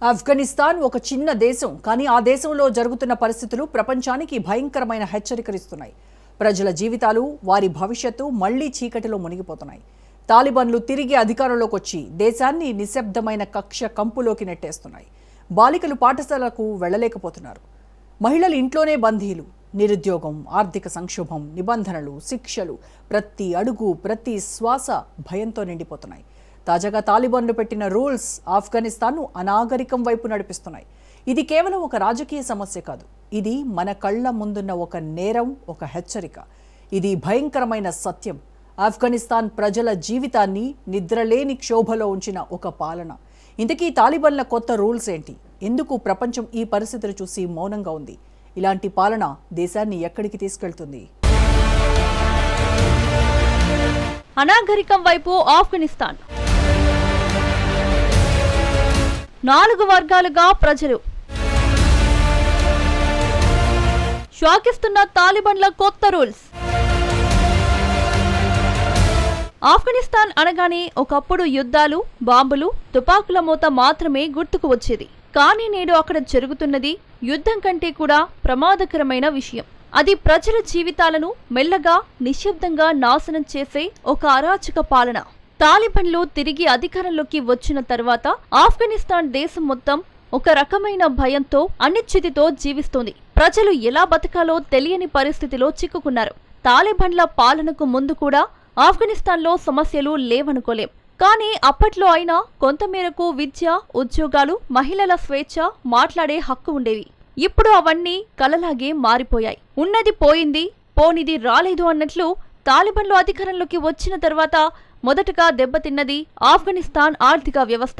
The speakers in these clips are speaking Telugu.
ఆఫ్ఘనిస్తాన్ ఒక చిన్న దేశం కానీ ఆ దేశంలో జరుగుతున్న పరిస్థితులు ప్రపంచానికి భయంకరమైన హెచ్చరికలిస్తున్నాయి. ప్రజల జీవితాలు, వారి భవిష్యత్తు మళ్లీ చీకటిలో మునిగిపోతున్నాయి. తాలిబాన్లు తిరిగి అధికారంలోకి వచ్చి దేశాన్ని నిశ్శబ్దమైన కక్ష కంపులోకి నెట్టేస్తున్నాయి. బాలికలు పాఠశాలకు వెళ్లలేకపోతున్నారు. మహిళలు ఇంట్లోనే బందీలు. నిరుద్యోగం, ఆర్థిక సంక్షోభం, నిబంధనలు, శిక్షలు, ప్రతి అడుగు, ప్రతి శ్వాస భయంతో నిండిపోతున్నాయి. తాజాగా తాలిబాన్లు పెట్టిన రూల్స్ ఆఫ్ఘనిస్తాన్ను అనాగరికం వైపు నడిపిస్తున్నాయి. ఇది కేవలం ఒక రాజకీయ సమస్య కాదు. ఇది మన కళ్ల ముందున్న ఒక నేరం, ఒక హెచ్చరిక. ఇది భయంకరమైన సత్యం. ఆఫ్ఘనిస్తాన్ ప్రజల జీవితాన్ని నిద్రలేని క్షోభలో ఉంచిన ఒక పాలన. ఇంతకీ తాలిబాన్ల కొత్త రూల్స్ ఏంటి? ఎందుకు ప్రపంచం ఈ పరిస్థితులు చూసి మౌనంగా ఉంది? ఇలాంటి పాలన దేశాన్ని ఎక్కడికి తీసుకెళ్తుంది? అనాగరికం వైపు ఆఫ్ఘనిస్తాన్. 4 వర్గాలుగా ప్రజలు. షాకిస్తున్న తాలిబాన్ల కొత్త రూల్స్. ఆఫ్ఘనిస్తాన్ అనగానే ఒకప్పుడు యుద్ధాలు, బాంబులు, తుపాకుల మోత మాత్రమే గుర్తుకు వచ్చేది. కానీ నేడు అక్కడ జరుగుతున్నది యుద్ధం కంటే కూడా ప్రమాదకరమైన విషయం. అది ప్రజల జీవితాలను మెల్లగా, నిశ్శబ్దంగా నాశనం చేసే ఒక అరాచక పాలన. తాలిబాన్లు తిరిగి అధికారంలోకి వచ్చిన తర్వాత ఆఫ్ఘనిస్తాన్ దేశం మొత్తం ఒక రకమైన భయంతో, అనిశ్చితితో జీవిస్తోంది. ప్రజలు ఎలా బతకాలో తెలియని పరిస్థితిలో చిక్కుకున్నారు. తాలిబాన్ల పాలనకు ముందు కూడా ఆఫ్ఘనిస్తాన్లో సమస్యలు లేవనుకోలేం. కానీ అప్పట్లో అయినా కొంతమేరకు విద్య, ఉద్యోగాలు, మహిళల స్వేచ్ఛ, మాట్లాడే హక్కు ఉండేవి. ఇప్పుడు అవన్నీ కలలాగే మారిపోయాయి. ఉన్నది పోయింది, పోనిది రాలేదు అన్నట్లు తాలిబాన్లు అధికారంలోకి వచ్చిన తర్వాత మొదటగా దెబ్బతిన్నది ఆఫ్ఘనిస్తాన్ ఆర్థిక వ్యవస్థ.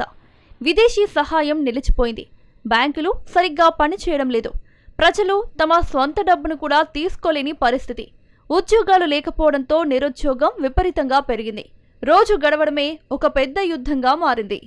విదేశీ సహాయం నిలిచిపోయింది. బ్యాంకులు సరిగ్గా పనిచేయడం లేదు. ప్రజలు తమ స్వంత డబ్బును కూడా తీసుకోలేని పరిస్థితి. ఉద్యోగాలు లేకపోవడంతో నిరుద్యోగం విపరీతంగా పెరిగింది. రోజు గడవడమే ఒక పెద్ద యుద్ధంగా మారింది.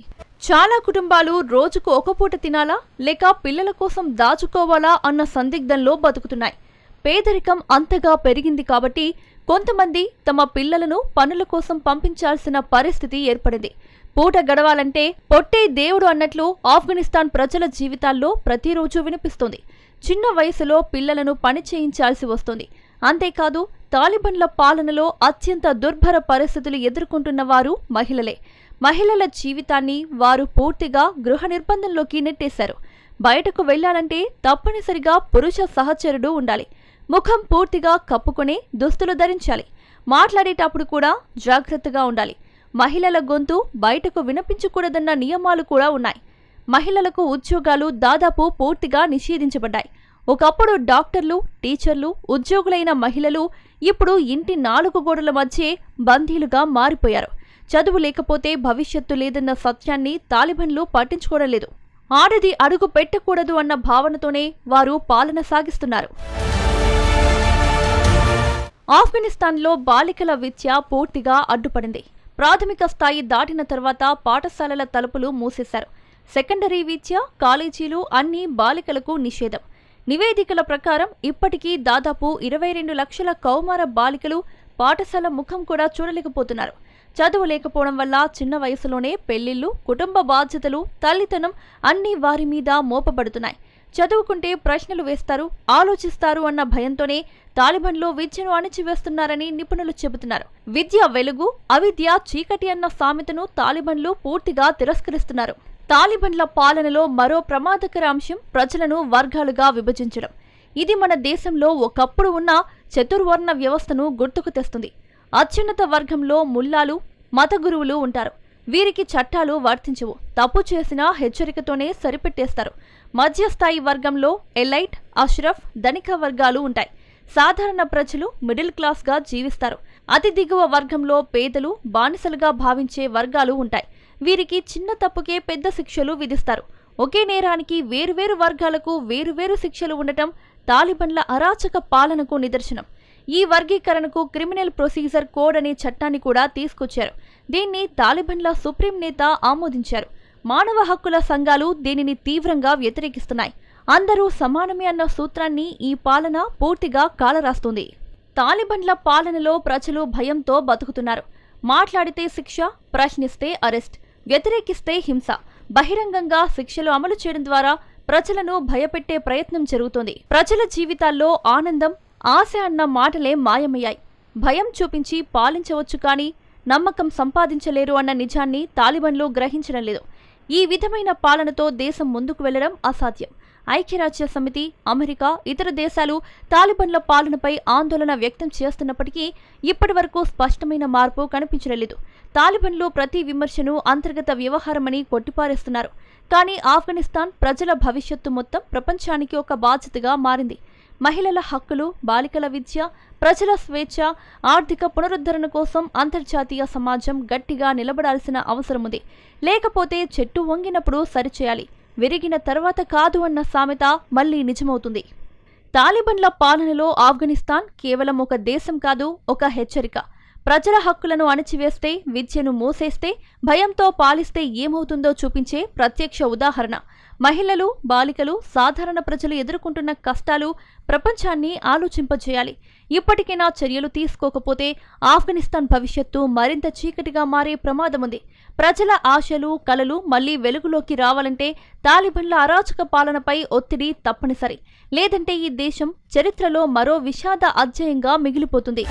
చాలా కుటుంబాలు రోజుకు ఒక పూట తినాలా లేక పిల్లల కోసం దాచుకోవాలా అన్న సందిగ్ధంలో బతుకుతున్నాయి. పేదరికం అంతగా పెరిగింది కాబట్టి కొంతమంది తమ పిల్లలను పనుల కోసం పంపించాల్సిన పరిస్థితి ఏర్పడింది. పూట గడవాలంటే పొట్టే దేవుడు అన్నట్లు ఆఫ్ఘనిస్తాన్ ప్రజల జీవితాల్లో ప్రతిరోజు వినిపిస్తోంది. చిన్న వయసులో పిల్లలను పని చేయించాల్సి వస్తోంది. అంతేకాదు తాలిబాన్ల పాలనలో అత్యంత దుర్భర పరిస్థితులు ఎదుర్కొంటున్న వారు మహిళలే. మహిళల జీవితాన్ని వారు పూర్తిగా గృహ నిర్బంధంలోకి నెట్టేశారు. బయటకు వెళ్లాలంటే తప్పనిసరిగా పురుష సహచరుడు ఉండాలి. ముఖం పూర్తిగా కప్పుకునే దుస్తులు ధరించాలి. మాట్లాడేటప్పుడు కూడా జాగ్రత్తగా ఉండాలి. మహిళల గొంతు బయటకు వినిపించకూడదన్న నియమాలు కూడా ఉన్నాయి. మహిళలకు ఉద్యోగాలు దాదాపు పూర్తిగా నిషేధించబడ్డాయి. ఒకప్పుడు డాక్టర్లు, టీచర్లు, ఉద్యోగులైన మహిళలు ఇప్పుడు ఇంటి 4 గోడల మధ్యే బందీలుగా మారిపోయారు. చదువు లేకపోతే భవిష్యత్తు లేదన్న సత్యాన్ని తాలిబాన్లు పట్టించుకోవడం లేదు. ఆడది అడుగు పెట్టకూడదు అన్న భావనతోనే వారు పాలన సాగిస్తున్నారు. ఆఫ్ఘనిస్తాన్లో బాలికల విద్య పూర్తిగా అడ్డుపడింది. ప్రాథమిక స్థాయి దాటిన తర్వాత పాఠశాలల తలుపులు మూసేశారు. సెకండరీ విద్య, కాలేజీలు అన్నీ బాలికలకు నిషేధం. నివేదికల ప్రకారం ఇప్పటికీ దాదాపు 22 లక్షల కౌమార బాలికలు పాఠశాల ముఖం కూడా చూడలేకపోతున్నారు. చదువు లేకపోవడం వల్ల చిన్న వయసులోనే పెళ్లిళ్లు, కుటుంబ బాధ్యతలు, తల్లితనం అన్నీ వారి మీద మోపబడుతున్నాయి. చదువుకుంటే ప్రశ్నలు వేస్తారు, ఆలోచిస్తారు అన్న భయంతోనే తాలిబాన్లు విద్యను అణిచివేస్తున్నారని నిపుణులు చెబుతున్నారు. విద్య వెలుగు, అవిద్య చీకటి అన్న సామెతను తాలిబాన్లు పూర్తిగా తిరస్కరిస్తున్నారు. తాలిబాన్ల పాలనలో మరో ప్రమాదకర అంశం ప్రజలను వర్గాలుగా విభజించడం. ఇది మన దేశంలో ఒకప్పుడు ఉన్న చతుర్వర్ణ వ్యవస్థను గుర్తుకు తెస్తుంది. అత్యున్నత వర్గంలో ముల్లాలు, మత గురువులు ఉంటారు. వీరికి చట్టాలు వర్తించవు. తప్పు చేసినా హెచ్చరికతోనే సరిపెట్టేస్తారు. మధ్యస్థాయి వర్గంలో ఎలైట్, అష్రఫ్, ధనిక వర్గాలు ఉంటాయి. సాధారణ ప్రజలు మిడిల్ క్లాస్గా జీవిస్తారు. అతి దిగువ వర్గంలో పేదలు, బానిసలుగా భావించే వర్గాలు ఉంటాయి. వీరికి చిన్న తప్పుకే పెద్ద శిక్షలు విధిస్తారు. ఒకే నేరానికి వేరువేరు వర్గాలకు వేరువేరు శిక్షలు ఉండటం తాలిబాన్ల అరాచక పాలనకు నిదర్శనం. ఈ వర్గీకరణకు క్రిమినల్ ప్రొసీజర్ కోడ్ అనే చట్టాన్ని కూడా తీసుకొచ్చారు. దీన్ని తాలిబాన్ల సుప్రీం నేత ఆమోదించారు. మానవ హక్కుల సంఘాలు దీనిని తీవ్రంగా వ్యతిరేకిస్తున్నాయి. అందరూ సమానమే అన్న సూత్రాన్ని ఈ పాలన పూర్తిగా కాలరాస్తుంది. తాలిబాన్ల పాలనలో ప్రజలు భయంతో బతుకుతున్నారు. మాట్లాడితే శిక్ష, ప్రశ్నిస్తే అరెస్ట్, వ్యతిరేకిస్తే హింస. బహిరంగంగా శిక్షలు అమలు చేయడం ద్వారా ప్రజలను భయపెట్టే ప్రయత్నం జరుగుతోంది. ప్రజల జీవితాల్లో ఆనందం, ఆశ అన్న మాటలే మాయమయ్యాయి. భయం చూపించి పాలించవచ్చు కానీ నమ్మకం సంపాదించలేరు అన్న నిజాన్ని తాలిబాన్లు గ్రహించడం లేదు. ఈ విధమైన పాలనతో దేశం ముందుకు వెళ్లడం అసాధ్యం. ఐక్యరాజ్య సమితి, అమెరికా, ఇతర దేశాలు తాలిబాన్ల పాలనపై ఆందోళన వ్యక్తం చేస్తున్నప్పటికీ ఇప్పటివరకు స్పష్టమైన మార్పు కనిపించలేదు. తాలిబాన్లు ప్రతి విమర్శను అంతర్గత వ్యవహారమని కొట్టిపారేస్తున్నారు. కానీ ఆఫ్ఘనిస్తాన్ ప్రజల భవిష్యత్తు మొత్తం ప్రపంచానికి ఒక బాధ్యతగా మారింది. మహిళల హక్కులు, బాలికల విద్య, ప్రజల స్వేచ్ఛ, ఆర్థిక పునరుద్ధరణ కోసం అంతర్జాతీయ సమాజం గట్టిగా నిలబడాల్సిన అవసరముంది. లేకపోతే చెట్టు వంగినప్పుడు సరిచేయాలి, విరిగిన తర్వాత కాదు అన్న సామెత మళ్లీ నిజమవుతుంది. తాలిబాన్ల పాలనలో ఆఫ్ఘనిస్తాన్ కేవలం ఒక దేశం కాదు, ఒక హెచ్చరిక. ప్రజల హక్కులను అణచివేస్తే, విద్యను మూసేస్తే, భయంతో పాలిస్తే ఏమవుతుందో చూపించే ప్రత్యక్ష ఉదాహరణ. మహిళలు, బాలికలు, సాధారణ ప్రజలు ఎదుర్కొంటున్న కష్టాలు ప్రపంచాన్ని ఆలోచింపజేయాలి. ఇప్పటికైనా చర్యలు తీసుకోకపోతే ఆఫ్ఘనిస్తాన్ భవిష్యత్తు మరింత చీకటిగా మారే ప్రమాదముంది. ప్రజల ఆశలు, కలలు మళ్లీ వెలుగులోకి రావాలంటే తాలిబాన్ల అరాచక పాలనపై ఒత్తిడి తప్పనిసరి. లేదంటే ఈ దేశం చరిత్రలో మరో విషాద అధ్యాయంగా మిగిలిపోతుంది.